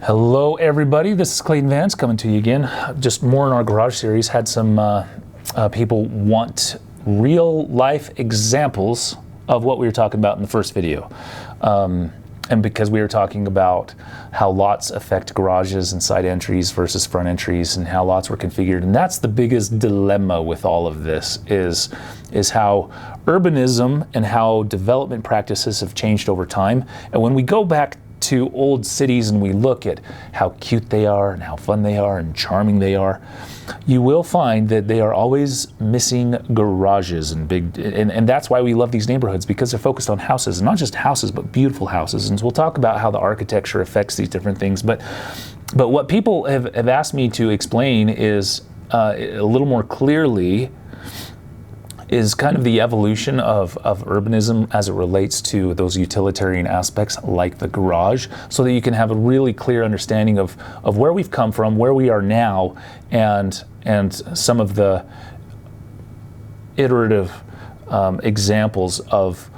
Hello everybody, this is Clayton Vance coming to you again. Just more in our garage series. Had some people want real life examples of what we were talking about in the first video. And because we were talking about how lots affect garages and side entries versus front entries and how lots were configured. And that's the biggest dilemma with all of this is how urbanism and how development practices have changed over time. And when we go back to old cities and we look at how cute they are and how fun they are and charming they are, you will find that they are always missing garages and that's why we love these neighborhoods, because they're focused on houses, and not just houses but beautiful houses. And so we'll talk about how the architecture affects these different things, but what people have asked me to explain is a little more clearly is kind of the evolution of urbanism as it relates to those utilitarian aspects like the garage, so that you can have a really clear understanding of where we've come from, where we are now, and some of the iterative examples of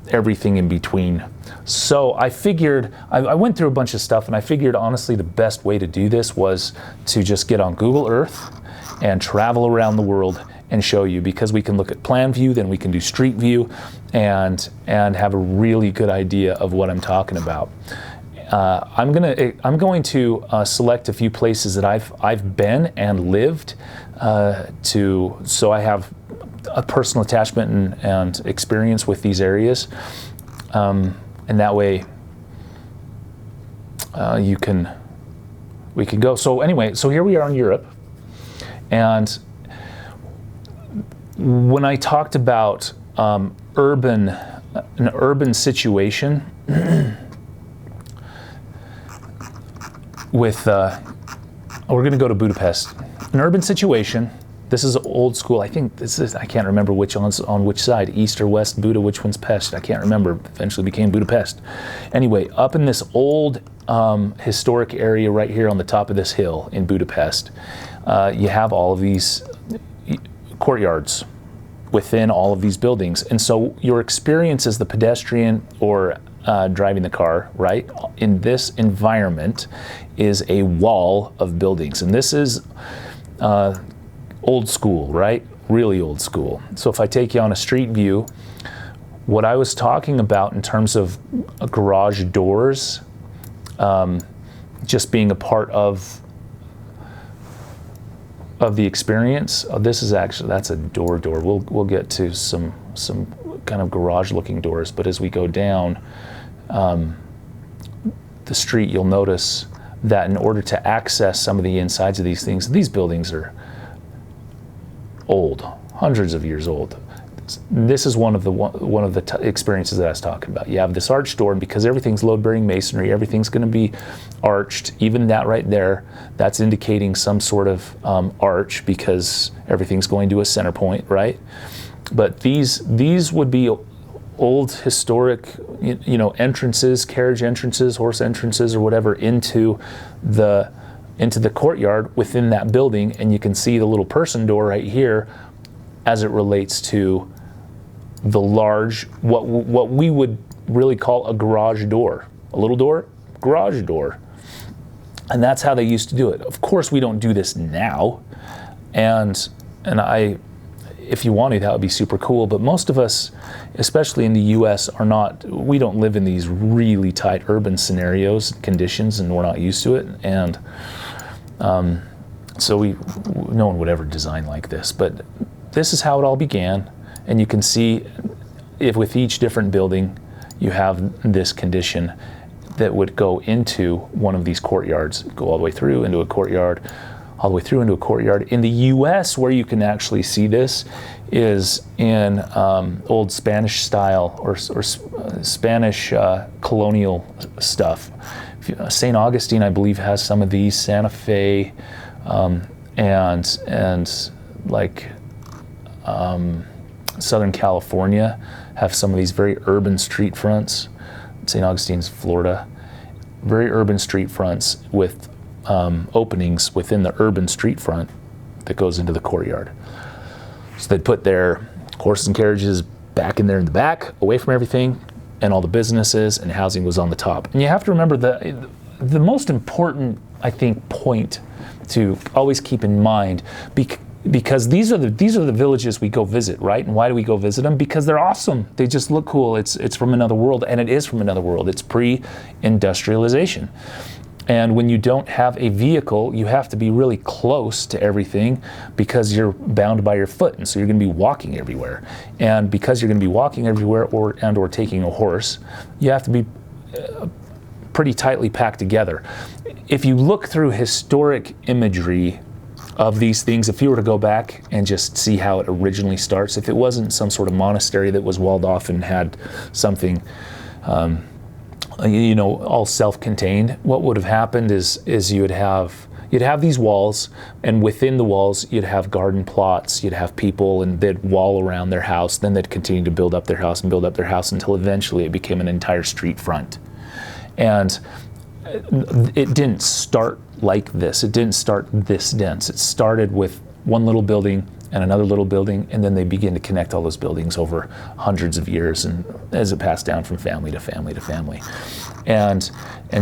everything in between. So I figured, I went through a bunch of stuff, and I figured honestly the best way to do this was to just get on Google Earth and travel around the world and show you, because we can look at plan view, then we can do street view, and have a really good idea of what I'm talking about. I'm going to select a few places that I've been and lived, so I have a personal attachment and experience with these areas, and that way we can go. So anyway, so here we are in Europe, and when I talked about an urban situation with, we're going to go to Budapest. An urban situation. This is old school. I think this is, I can't remember which on which side, east or west Buda, which one's Pest. I can't remember. Eventually became Budapest. Anyway, up in this old historic area right here on the top of this hill in Budapest, you have all of these courtyards within all of these buildings. And so your experience as the pedestrian or driving the car, right, in this environment is a wall of buildings. And this is old school, right? Really old school. So if I take you on a street view, what I was talking about in terms of garage doors, just being a part of the experience. This is actually, that's a door. We'll get to some kind of garage looking doors, but as we go down the street, you'll notice that in order to access some of the insides of these things, these buildings are old, hundreds of years old. This is one of the experiences that I was talking about. You have this arched door, and because everything's load-bearing masonry, everything's going to be arched. Even that right there, that's indicating some sort of arch, because everything's going to a center point, right? But these would be old historic, entrances, carriage entrances, horse entrances, or whatever into the courtyard within that building. And you can see the little person door right here as it relates to the large, what we would really call a garage door. A little door, garage door. And that's how they used to do it. Of course, we don't do this now. And if you wanted, that would be super cool. But most of us, especially in the US, we don't live in these really tight urban scenarios, conditions, and we're not used to it. And so no one would ever design like this. But this is how it all began. And you can see if with each different building, you have this condition that would go into one of these courtyards, go all the way through into a courtyard, all the way through into a courtyard. In the US, where you can actually see this is in old Spanish style or Spanish colonial stuff. St. Augustine, I believe, has some of these. Santa Fe, and like Southern California have some of these very urban street fronts. St. Augustine's Florida, very urban street fronts with openings within the urban street front that goes into the courtyard. So they'd put their Horses and carriages back in there in the back, away from everything, and all the businesses and housing was on the top. And you have to remember the most important, I think, point to always keep in mind, because these are the villages we go visit, right? And why do we go visit them? Because they're awesome. They just look cool. It's from another world, and it is from another world. It's pre-industrialization. And when you don't have a vehicle, you have to be really close to everything because you're bound by your foot. And so you're going to be walking everywhere. And because you're going to be walking everywhere or taking a horse, you have to be pretty tightly packed together. If you look through historic imagery of these things, if you were to go back and just see how it originally starts, if it wasn't some sort of monastery that was walled off and had something all self-contained, what would have happened is you'd have these walls, and within the walls you'd have garden plots, you'd have people, and they'd wall around their house, then they'd continue to build up their house until eventually it became an entire street front. And it didn't start like this. It didn't start this dense. It started with one little building and another little building, and then they begin to connect all those buildings over hundreds of years, and as it passed down from family to family to family. And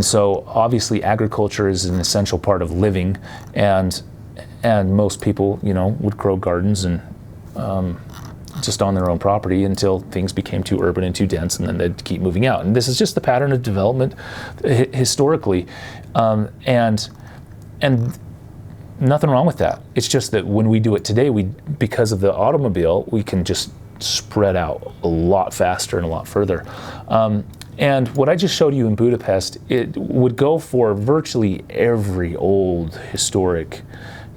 so obviously agriculture is an essential part of living, and most people, would grow gardens and just on their own property until things became too urban and too dense, and then they'd keep moving out. And this is just the pattern of development historically, and nothing wrong with that. It's just that when we do it today, because of the automobile, we can just spread out a lot faster and a lot further. And what I just showed you in Budapest, it would go for virtually every old historic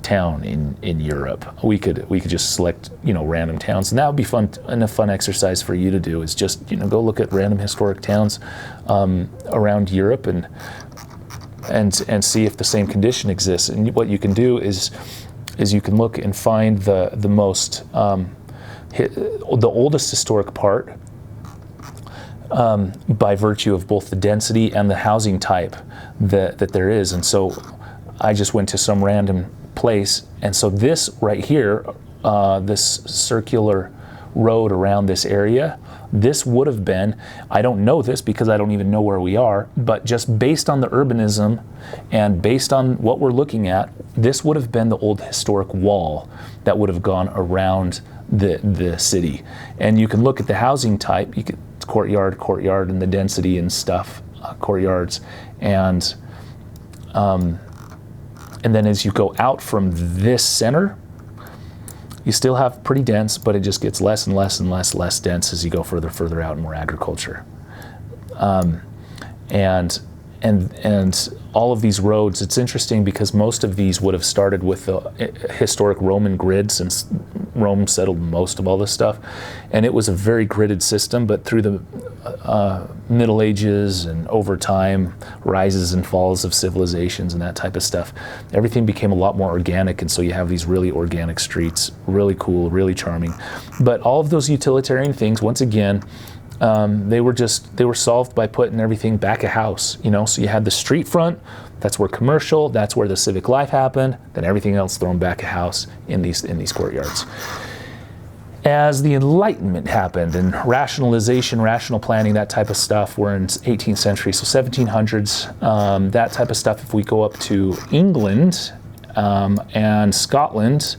town in Europe. We could just select random towns, and that would be fun, and a fun exercise for you to do is just go look at random historic towns around Europe and see if the same condition exists. And what you can do is you can look and find the most the oldest historic part by virtue of both the density and the housing type that there is. And so I just went to some random place, and so this right here, this circular road around this area, this would have been, I don't know this because I don't even know where we are, but just based on the urbanism and based on what we're looking at, this would have been the old historic wall that would have gone around the city. And you can look at the housing type, courtyard, and the density and stuff, courtyards, and then as you go out from this center, you still have pretty dense, but it just gets less and less and less dense as you go further out and more agriculture. And all of these roads, it's interesting because most of these would have started with the historic Roman grid, since Rome settled most of all this stuff. And it was a very gridded system, but through the Middle Ages and over time, rises and falls of civilizations and that type of stuff, everything became a lot more organic, and so you have these really organic streets, really cool, really charming. But all of those utilitarian things, once again, they were solved by putting everything back a house, so you had the street front, that's where commercial, that's where the civic life happened, then everything else thrown back a house in these courtyards. As the Enlightenment happened and rationalization, rational planning, that type of stuff, we're in 18th century, so 1700s, that type of stuff. If we go up to England and Scotland,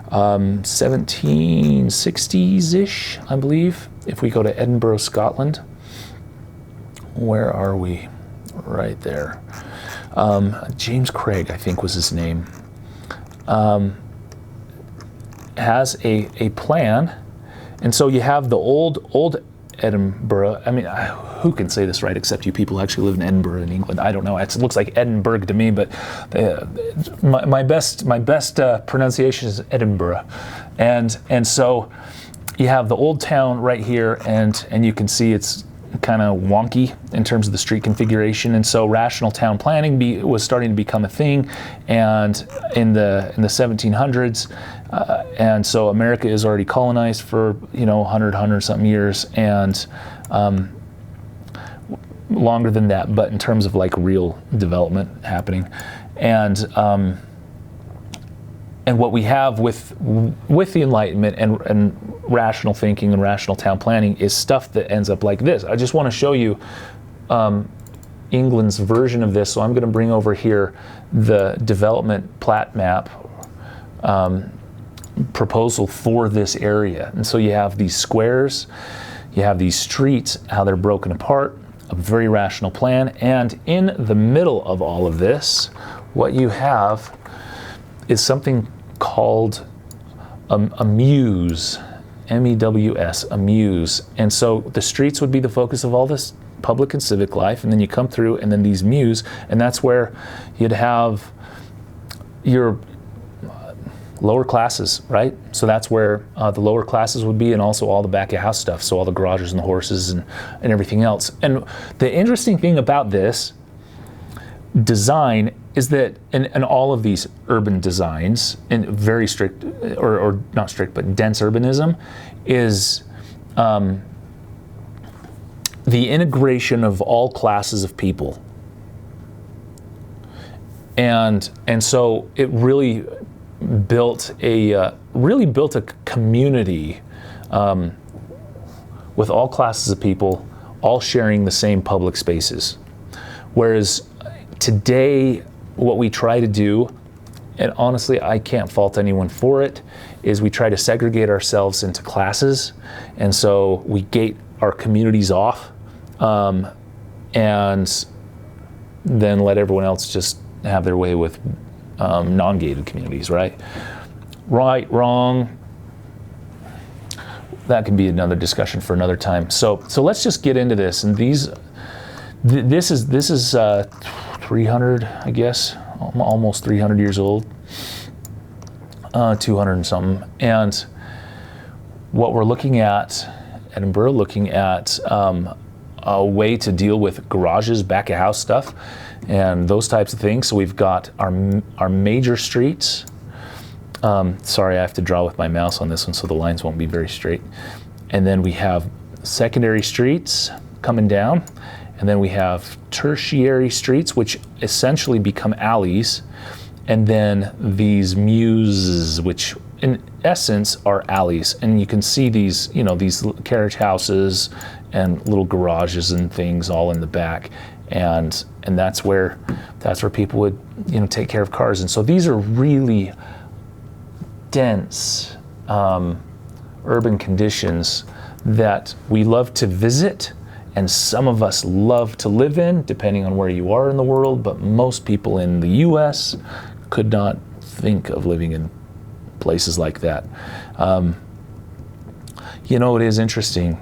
1760s-ish, I believe. If we go to Edinburgh, Scotland, where are we? Right there. James Craig, I think was his name, has a plan. And so you have the old Edinburgh. I mean, who can say this right except you people who actually live in Edinburgh in England? I don't know. It looks like Edinburgh to me, but my best pronunciation is Edinburgh. And so you have the old town right here, and you can see it's kind of wonky in terms of the street configuration, and so rational town planning was starting to become a thing, and in the 1700s, and so America is already colonized for 100 something years, and longer than that, but in terms of like real development happening, and and what we have with the Enlightenment and rational thinking and rational town planning is stuff that ends up like this. I just want to show you England's version of this. So I'm going to bring over here the development plat map proposal for this area. And so you have these squares, you have these streets, how they're broken apart, a very rational plan, and in the middle of all of this, what you have is something called a muse, M-E-W-S, a muse. And so the streets would be the focus of all this public and civic life, and then you come through, and then these muse, and that's where you'd have your lower classes, right? So that's where the lower classes would be, and also all the back of house stuff, so all the garages and the horses and everything else. And the interesting thing about this design is that in all of these urban designs, in very strict, or not strict, but dense urbanism, is the integration of all classes of people. And so it really built a community with all classes of people, all sharing the same public spaces. Whereas today, what we try to do, and honestly, I can't fault anyone for it, is we try to segregate ourselves into classes, and so we gate our communities off, and then let everyone else just have their way with non-gated communities, right? Right, wrong. That can be another discussion for another time. So let's just get into this. And this is 300, I guess, almost 300 years old, 200 and something. And what we're looking at, Edinburgh, looking at a way to deal with garages, back of house stuff, and those types of things. So we've got our major streets. Sorry, I have to draw with my mouse on this one, so the lines won't be very straight. And then we have secondary streets coming down, and then we have tertiary streets, which essentially become alleys, and then these muses, which in essence are alleys. And you can see these, these carriage houses and little garages and things all in the back, and that's where people would take care of cars. And so these are really dense urban conditions that we love to visit, and some of us love to live in, depending on where you are in the world. But most people in the U.S. could not think of living in places like that. It is interesting.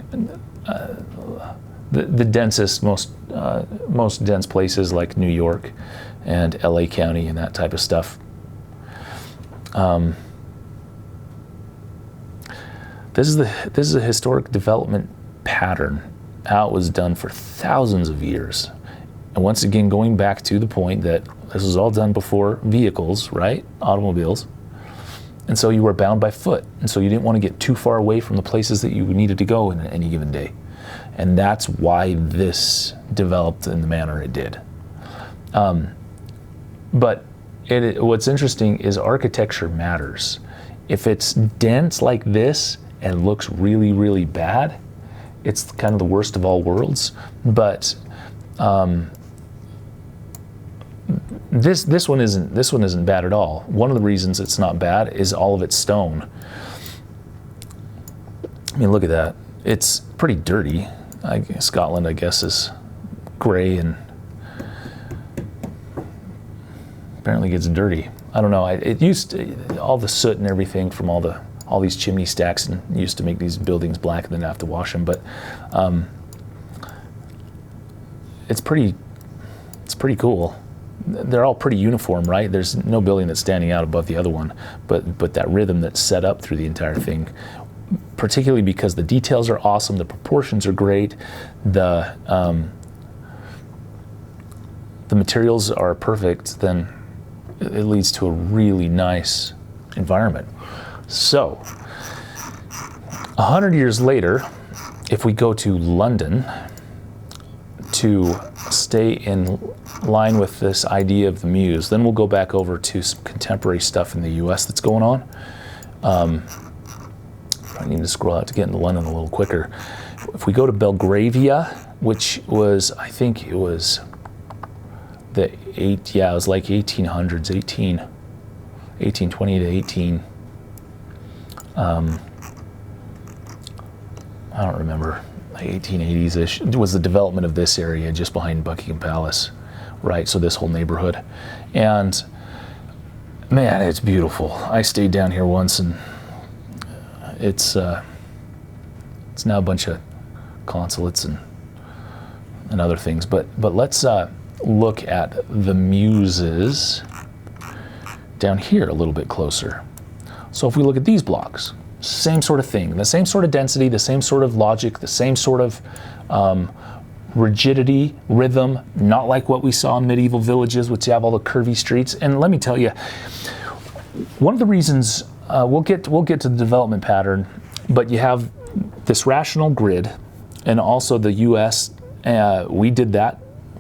The densest, most dense places like New York and LA County and that type of stuff. This is a historic development pattern, how it was done for thousands of years. And once again, going back to the point that this was all done before vehicles, right? Automobiles. And so you were bound by foot. And so you didn't want to get too far away from the places that you needed to go in any given day. And that's why this developed in the manner it did. But what's interesting is architecture matters. If it's dense like this and looks really, really bad, it's kind of the worst of all worlds. But this one isn't bad at all. One of the reasons it's not bad is all of its stone. I mean, look at that. It's pretty dirty. Scotland, I guess, is gray and apparently gets dirty. I don't know. It used to, all the soot and everything from all these chimney stacks, and used to make these buildings black and then have to wash them. But it's pretty cool. They're all pretty uniform, right? There's no building that's standing out above the other one, but that rhythm that's set up through the entire thing, particularly because the details are awesome, the proportions are great, the materials are perfect, then it leads to a really nice environment. So, 100 years later, if we go to London, to stay in line with this idea of the muse. Then we'll go back over to some contemporary stuff in the US that's going on. I need to scroll out to get into London a little quicker. If we go to Belgravia, which was, I think it was it was like 1800s, 1820 to 18. I don't remember, like 1880s-ish, was the development of this area just behind Buckingham Palace, right? So this whole neighborhood. And man, it's beautiful. I stayed down here once, and it's now a bunch of consulates and other things. But let's look at the muses down here a little bit closer. So if we look at these blocks, same sort of thing, the same sort of density, the same sort of logic, the same sort of rigidity, rhythm, not like what we saw in medieval villages, which have all the curvy streets. And let me tell you, one of the reasons, we'll get to the development pattern, but you have this rational grid, and also the US, we did that.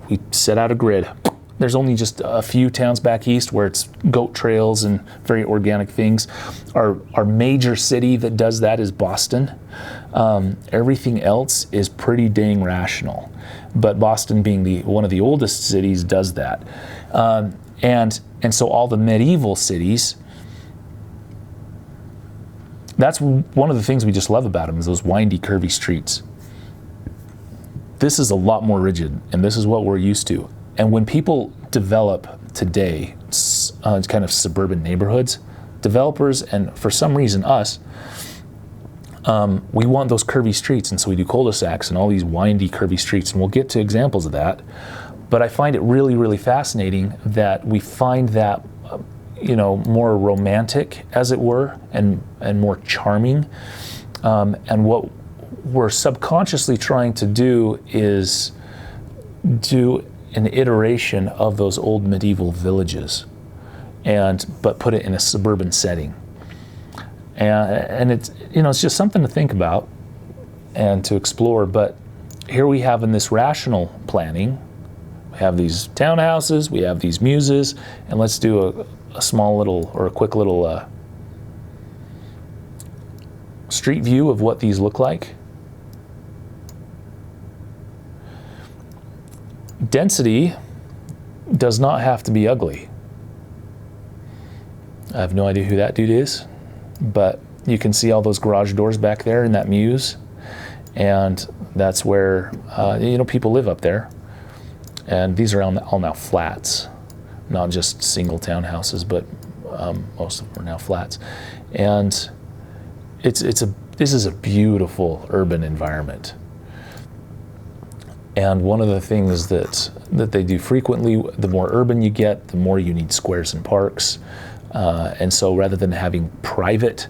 We set out a grid. There's only just a few towns back east where it's goat trails and very organic things. Our major city that does that is Boston. Everything else is pretty dang rational. But Boston, being one of the oldest cities, does that. And so all the medieval cities, that's one of the things we just love about them, is those windy, curvy streets. This is a lot more rigid, and this is what we're used to. And when people develop today, kind of suburban neighborhoods, developers, and for some reason us, we want those curvy streets, and so we do cul-de-sacs and all these windy, curvy streets, and we'll get to examples of that. But I find it really, really fascinating that we find that, more romantic, as it were, and more charming. And what we're subconsciously trying to do is do an iteration of those old medieval villages, but put it in a suburban setting. And it's it's just something to think about and to explore. But here we have, in this rational planning, we have these townhouses, we have these muses, and let's do a small little, or a quick little street view of what these look like. Density does not have to be ugly. I have no idea who that dude is, but you can see all those garage doors back there in that muse, and that's where people live up there. And these are all now flats, not just single townhouses, but most of them are now flats. And this is a beautiful urban environment. And one of the things that they do frequently, the more urban you get, the more you need squares and parks. And so rather than having private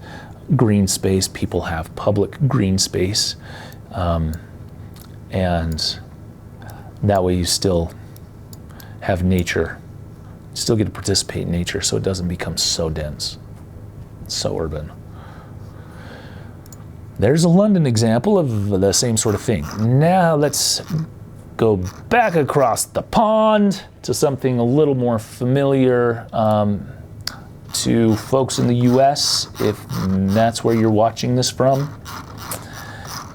green space, people have public green space. And that way you still have nature, still get to participate in nature, so it doesn't become so dense, so urban. There's a London example of the same sort of thing. Now let's go back across the pond to something a little more familiar to folks in the US, if that's where you're watching this from.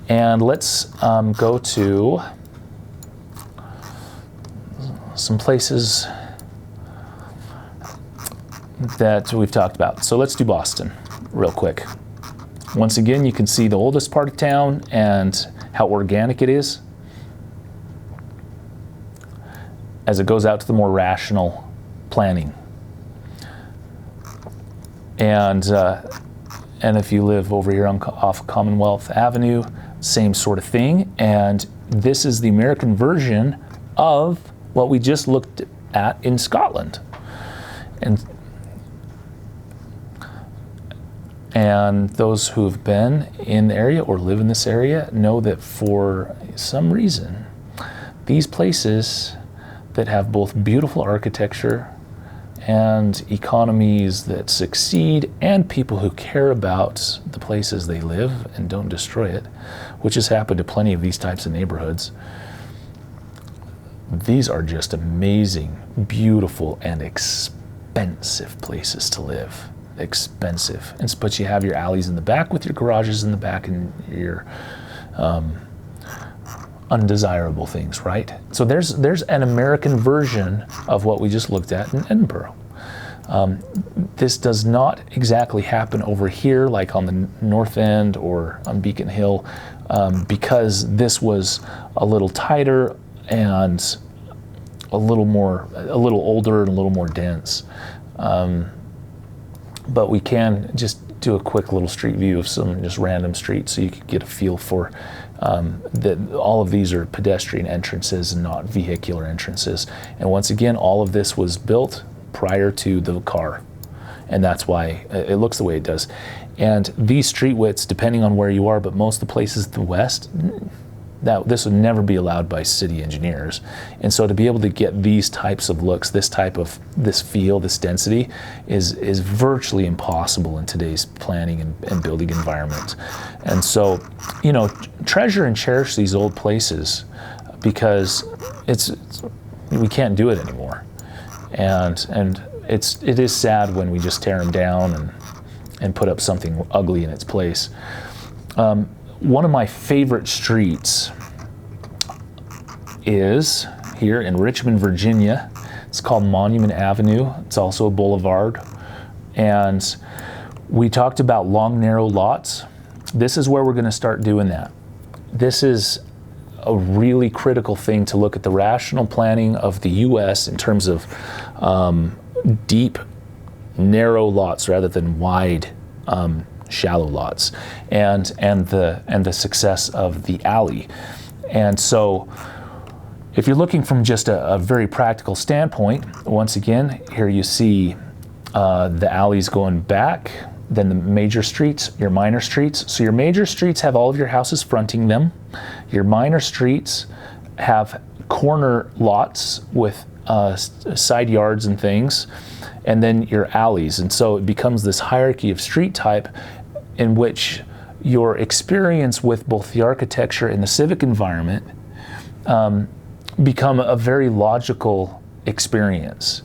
And let's go to some places that we've talked about. So let's do Boston real quick. Once again, you can see the oldest part of town and how organic it is as it goes out to the more rational planning. And if you live over here off Commonwealth Avenue, same sort of thing. And this is the American version of what we just looked at in Scotland. And those who have been in the area or live in this area know that for some reason, these places that have both beautiful architecture and economies that succeed, and people who care about the places they live and don't destroy it, which has happened to plenty of these types of neighborhoods, these are just amazing, beautiful, and expensive places to live. Expensive. But you have your alleys in the back with your garages in the back and your undesirable things, right? So there's an American version of what we just looked at in Edinburgh. This does not exactly happen over here like on the North End or on Beacon Hill, because this was a little tighter and a little older and a little more dense. But we can just do a quick little street view of some just random streets so you can get a feel for that all of these are pedestrian entrances and not vehicular entrances. And once again, all of this was built prior to the car. And that's why it looks the way it does. And these street widths, depending on where you are, but most of the places in the West, this would never be allowed by city engineers. And so to be able to get these types of looks, this feel, this density is virtually impossible in today's planning and building environment. And so, treasure and cherish these old places because we can't do it anymore. And it is sad when we just tear them down and put up something ugly in its place. One of my favorite streets is here in Richmond, Virginia. It's called Monument Avenue. It's also a boulevard. And we talked about long, narrow lots. This is where we're going to start doing that. This is a really critical thing to look at the rational planning of the U.S. in terms of deep, narrow lots rather than wide, shallow lots, and the success of the alley. And so if you're looking from just a very practical standpoint, once again, here you see the alleys going back, then the major streets, your minor streets. So your major streets have all of your houses fronting them. Your minor streets have corner lots with side yards and things, and then your alleys. And so it becomes this hierarchy of street type in which your experience with both the architecture and the civic environment become a very logical experience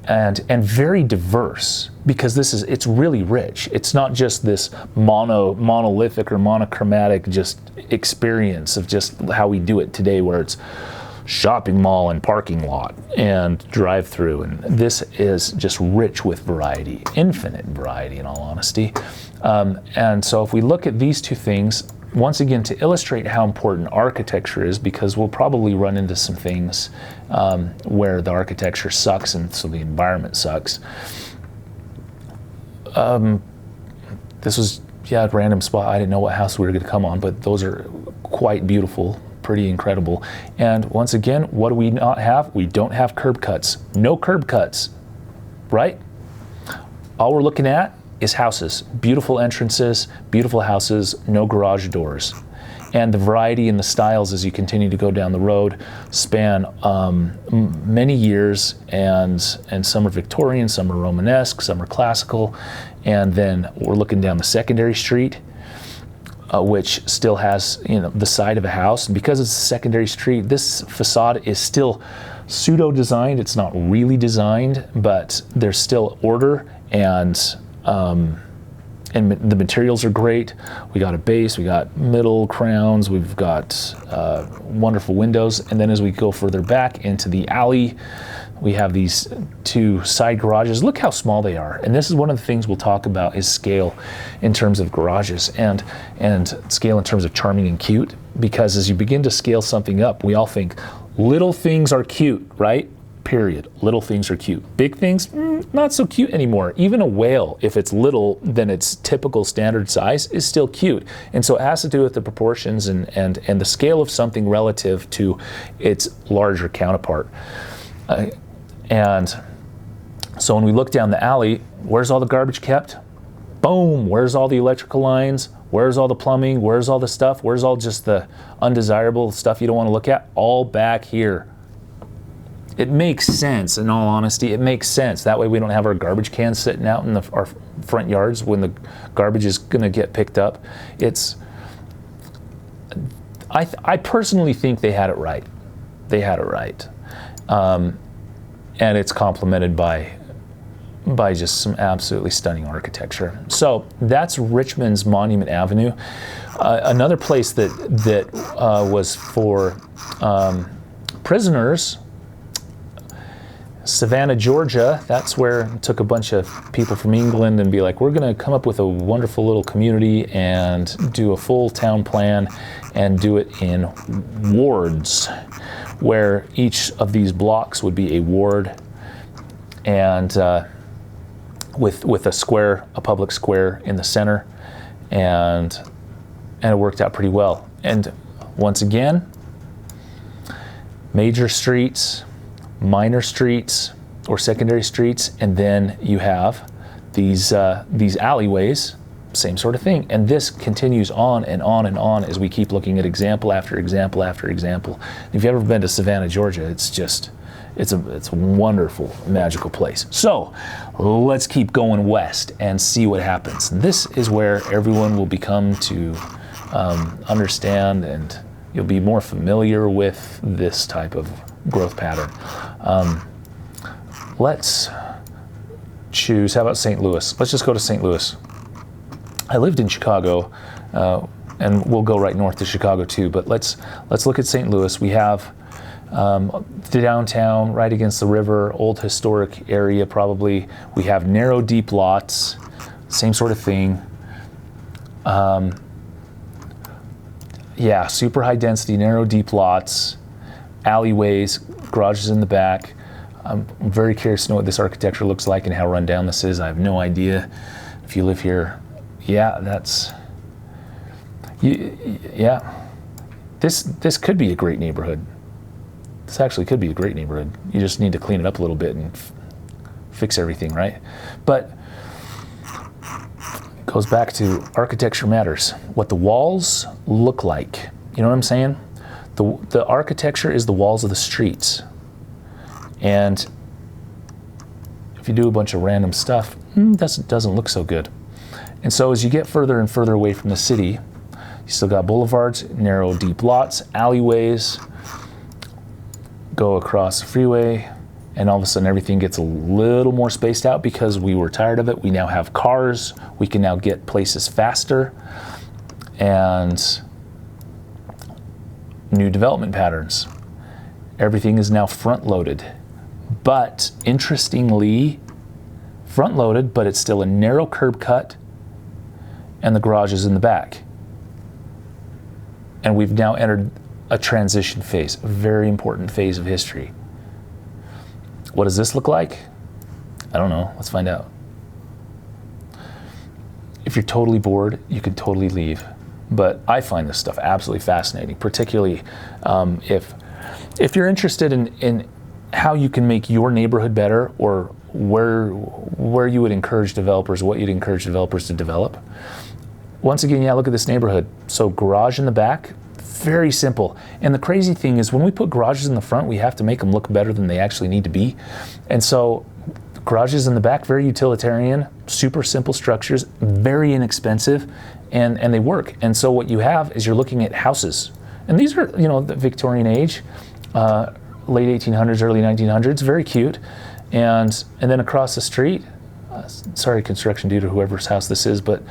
and very diverse, because it's really rich. It's not just this monolithic or monochromatic just experience of just how we do it today, where it's shopping mall and parking lot and drive-through. And this is just rich with variety, infinite variety in all honesty. And so if we look at these two things, once again, to illustrate how important architecture is, because we'll probably run into some things where the architecture sucks and so the environment sucks. This was, a random spot. I didn't know what house we were going to come on, but those are quite beautiful, pretty incredible. And once again, what do we not have? We don't have curb cuts. No curb cuts, right? All we're looking at is houses, beautiful entrances, beautiful houses, no garage doors. And the variety and the styles as you continue to go down the road span many years, and some are Victorian, some are Romanesque, some are classical. And then we're looking down the secondary street, which still has the side of a house. And because it's a secondary street, this facade is still pseudo-designed. It's not really designed, but there's still order, and the materials are great. We got a base, we got middle crowns, we've got wonderful windows. And then as we go further back into the alley, we have these two side garages. Look how small they are. And this is one of the things we'll talk about, is scale in terms of garages and scale in terms of charming and cute. Because as you begin to scale something up, we all think little things are cute, right? Period. Little things are cute. Big things, not so cute anymore. Even a whale, if it's little than its typical standard size, is still cute. And so it has to do with the proportions and the scale of something relative to its larger counterpart. And so when we look down the alley, where's all the garbage kept? Boom! Where's all the electrical lines? Where's all the plumbing? Where's all the stuff? Where's all just the undesirable stuff you don't want to look at? All back here. It makes sense, in all honesty. It makes sense. That way we don't have our garbage cans sitting out in our front yards when the garbage is going to get picked up. I personally think they had it right. They had it right. And it's complemented by just some absolutely stunning architecture. So that's Richmond's Monument Avenue. Another place that was for prisoners, Savannah, Georgia. That's where it took a bunch of people from England and be like, we're going to come up with a wonderful little community and do a full town plan and do it in wards, where each of these blocks would be a ward, and with a square, a public square in the center, and it worked out pretty well. And once again, major streets, minor streets or secondary streets, and then you have these alleyways, same sort of thing. And this continues on and on and on as we keep looking at example after example after example. If you've ever been to Savannah, Georgia, it's a wonderful, magical place. So let's keep going west and see what happens. This is where everyone will become to understand, and you'll be more familiar with this type of growth pattern. Let's choose, how about St. Louis? Let's just go to St. Louis. I lived in Chicago, and we'll go right north to Chicago too, but let's look at St. Louis. We have the downtown right against the river, old historic area probably. We have narrow, deep lots, same sort of thing. Yeah, super high density, narrow, deep lots, alleyways, garages in the back. I'm very curious to know what this architecture looks like and how run down this is. I have no idea. If you live here, yeah, yeah. This could be a great neighborhood. This actually could be a great neighborhood. You just need to clean it up a little bit and fix everything, right? But it goes back to architecture matters. What the walls look like. You know what I'm saying? The architecture is the walls of the streets. And if you do a bunch of random stuff, that doesn't look so good. And so as you get further and further away from the city, you still got boulevards, narrow, deep lots, alleyways, go across the freeway, and all of a sudden everything gets a little more spaced out because we were tired of it. We now have cars. We can now get places faster, and new development patterns. Everything is now front-loaded. But interestingly, front-loaded, but it's still a narrow curb cut, and the garage is in the back. And we've now entered a transition phase, a very important phase of history. What does this look like? I don't know. Let's find out. If you're totally bored, you can totally leave. But I find this stuff absolutely fascinating, particularly if you're interested in how you can make your neighborhood better, or where you would encourage developers, what you'd encourage developers to develop. Once again, yeah, look at this neighborhood. So garage in the back, very simple. And the crazy thing is when we put garages in the front, we have to make them look better than they actually need to be. And so garages in the back, very utilitarian, super simple structures, very inexpensive, and they work. And so what you have is you're looking at houses. And these are, the Victorian age, late 1800s, early 1900s, very cute. And then across the street, sorry, construction dude or whoever's house this is, but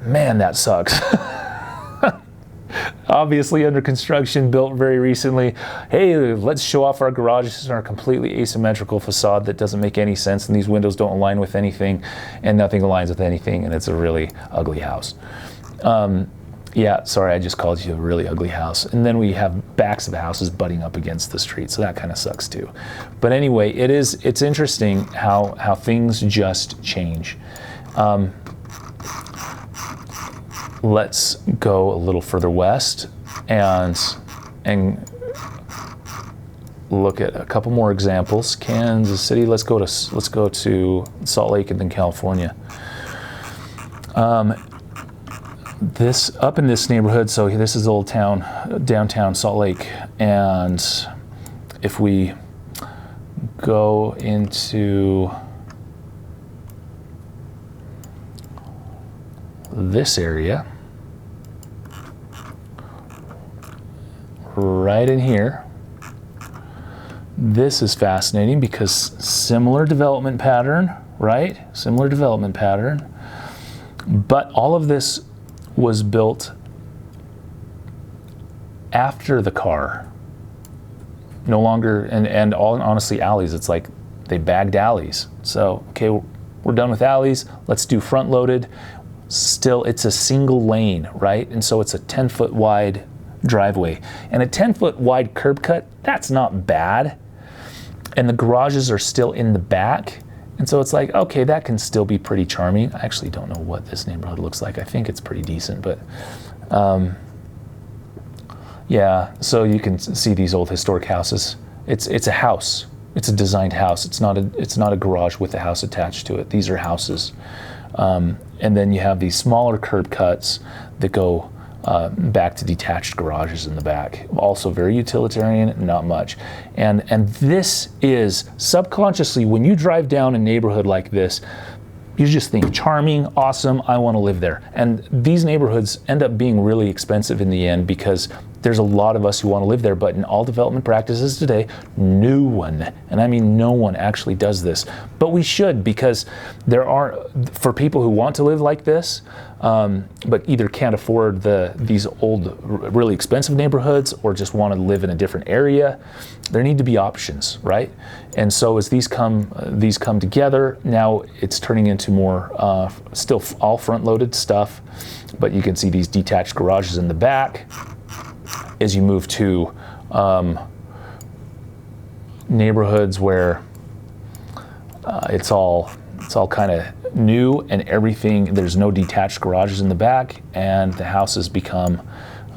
man, that sucks. Obviously under construction, built very recently. Hey, let's show off our garages and our completely asymmetrical facade that doesn't make any sense, and these windows don't align with anything, and nothing aligns with anything, and it's a really ugly house. Yeah, sorry, I just called you a really ugly house. And then we have backs of houses butting up against the street, so that kind of sucks too. But anyway, it's interesting how things just change. Let's go a little further west and look at a couple more examples. Kansas City. Let's go to Salt Lake and then California. This up in this neighborhood. So this is Old Town, downtown Salt Lake, and if we go into this area, right in here, this is fascinating because similar development pattern, right? Similar development pattern. But all of this was built after the car. No longer, and all honestly, alleys, it's like they bagged alleys. So, okay, we're done with alleys. Let's do front loaded. Still, it's a single lane, right? And so it's a 10-foot wide driveway. And a 10-foot wide curb cut, that's not bad. And the garages are still in the back. And so it's like, okay, that can still be pretty charming. I actually don't know what this neighborhood looks like. I think it's pretty decent, but yeah, so you can see these old historic houses. It's a house. It's a designed house. It's not a garage with a house attached to it. These are houses. And then you have these smaller curb cuts that go back to detached garages in the back. Also very utilitarian, not much. And this is subconsciously, when you drive down a neighborhood like this, you just think charming, awesome, I want to live there. And these neighborhoods end up being really expensive in the end because there's a lot of us who want to live there, but in all development practices today, no one, and I mean no one, actually does this. But we should, because there are, for people who want to live like this, but either can't afford these old, really expensive neighborhoods or just want to live in a different area, there need to be options, right? And so as these come together, now it's turning into more, still all front-loaded stuff, but you can see these detached garages in the back. As you move to neighborhoods where it's all kind of new and everything, there's no detached garages in the back, and the houses become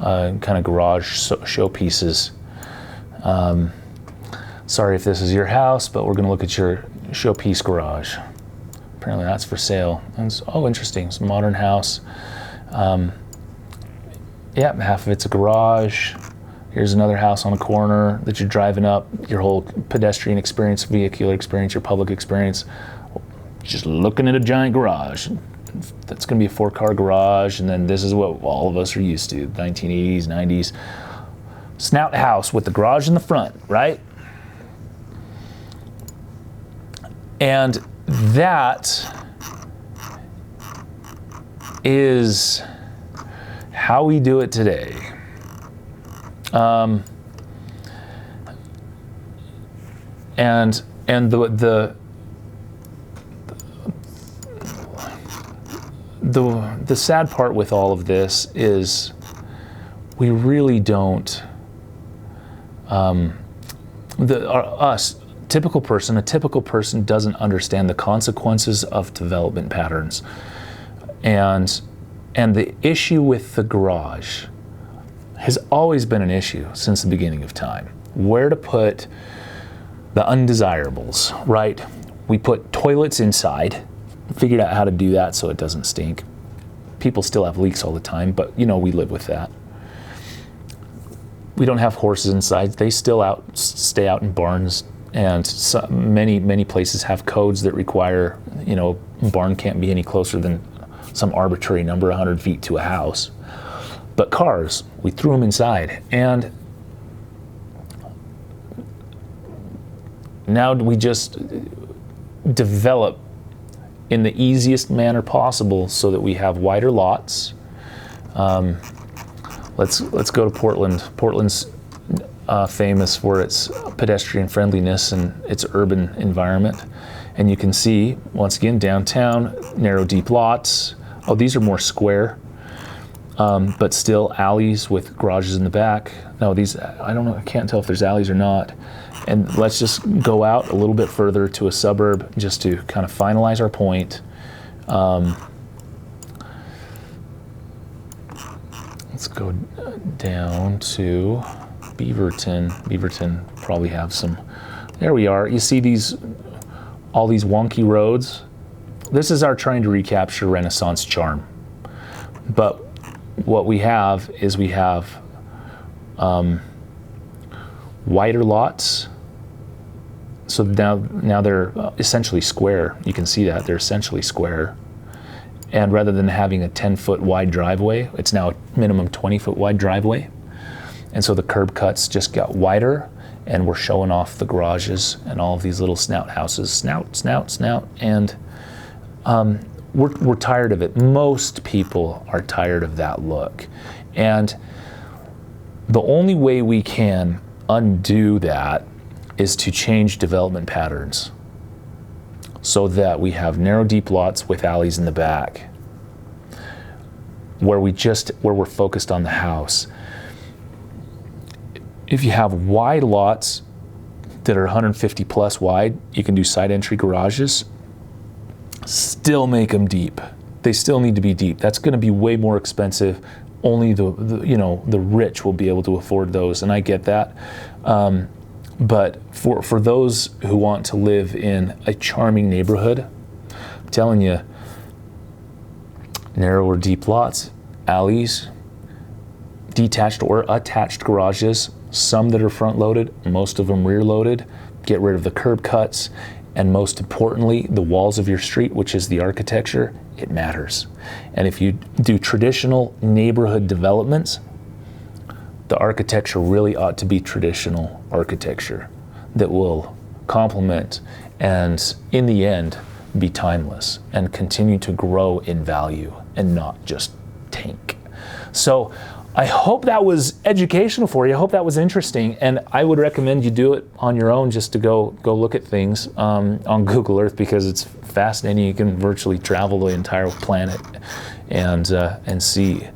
kind of garage showpieces. Sorry if this is your house, but we're going to look at your showpiece garage. Apparently that's for sale. Oh, interesting. It's a modern house. Yeah, half of it's a garage. Here's another house on a corner that you're driving up. Your whole pedestrian experience, vehicular experience, your public experience, just looking at a giant garage. That's going to be a 4-car garage, and then this is what all of us are used to, 1980s, 90s. Snout house with the garage in the front, right? And that is how we do it today. And the sad part with all of this is we really don't, a typical person doesn't understand the consequences of development patterns. And the issue with the garage has always been an issue since the beginning of time. Where to put the undesirables, right? We put toilets inside, figured out how to do that so it doesn't stink. People still have leaks all the time, but you know, we live with that. We don't have horses inside. They still stay out in barns, and many places have codes that require, you know, a barn can't be any closer than some arbitrary number, 100 feet to a house. But cars, we threw them inside, and now we just develop in the easiest manner possible so that we have wider lots. Let's go to Portland. Portland's famous for its pedestrian friendliness and its urban environment. And you can see, once again, downtown, narrow, deep lots. Oh, these are more square, but still alleys with garages in the back. No, these, I don't know, I can't tell if there's alleys or not. And let's just go out a little bit further to a suburb just to kind of finalize our point. Let's go down to Beaverton. Beaverton probably have some. There we are. You see all these wonky roads? This is our trying to recapture Renaissance charm. But what we have is we have wider lots. So now they're essentially square. You can see that they're essentially square. And rather than having a 10-foot wide driveway, it's now a minimum 20-foot wide driveway. And so the curb cuts just got wider, and we're showing off the garages and all of these little snout houses, snout, snout, snout, and we're tired of it. Most people are tired of that look. And the only way we can undo that is to change development patterns so that we have narrow, deep lots with alleys in the back where we're focused on the house. If you have wide lots that are 150 plus wide, you can do side entry garages. Still make them deep. They still need to be deep. That's going to be way more expensive. Only the rich will be able to afford those, and I get that. But for those who want to live in a charming neighborhood, I'm telling you, narrow or deep lots, alleys, detached or attached garages, some that are front loaded, most of them rear loaded. Get rid of the curb cuts. And most importantly, the walls of your street, which is the architecture, it matters. And if you do traditional neighborhood developments, the architecture really ought to be traditional architecture that will complement and, in the end, be timeless and continue to grow in value and not just tank. So I hope that was educational for you. I hope that was interesting, and I would recommend you do it on your own, just to go look at things on Google Earth, because it's fascinating. You can virtually travel the entire planet and see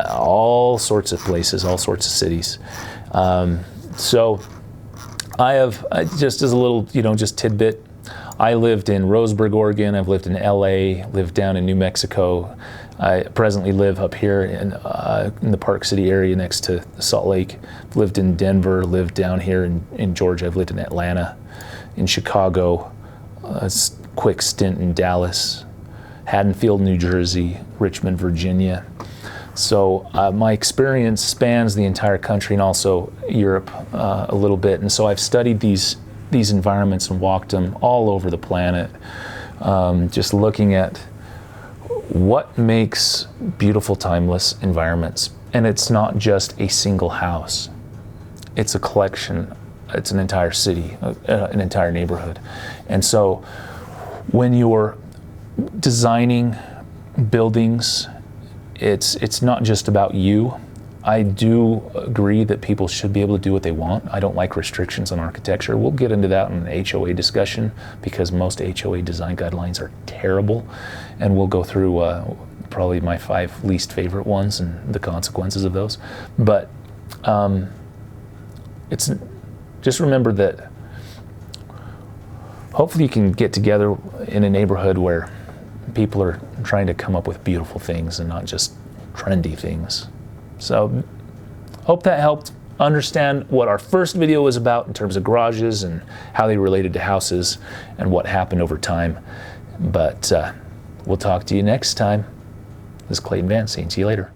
all sorts of places, all sorts of cities. So I have, just as a little, just tidbit, I lived in Roseburg, Oregon. I've lived in LA, lived down in New Mexico. I presently live up here in the Park City area next to Salt Lake. I've lived in Denver, lived down here in Georgia. I've lived in Atlanta, in Chicago, a quick stint in Dallas, Haddonfield, New Jersey, Richmond, Virginia. So my experience spans the entire country and also Europe a little bit. And so I've studied these environments and walked them all over the planet, just looking at what makes beautiful, timeless environments. And it's not just a single house. It's a collection. It's an entire city, an entire neighborhood. And so when you're designing buildings, it's not just about you. I do agree that people should be able to do what they want. I don't like restrictions on architecture. We'll get into that in an HOA discussion, because most HOA design guidelines are terrible. And we'll go through probably my 5 least favorite ones and the consequences of those. But just remember that hopefully you can get together in a neighborhood where people are trying to come up with beautiful things and not just trendy things. So hope that helped understand what our first video was about in terms of garages and how they related to houses and what happened over time. But we'll talk to you next time. This is Clayton Vance, saying see you later.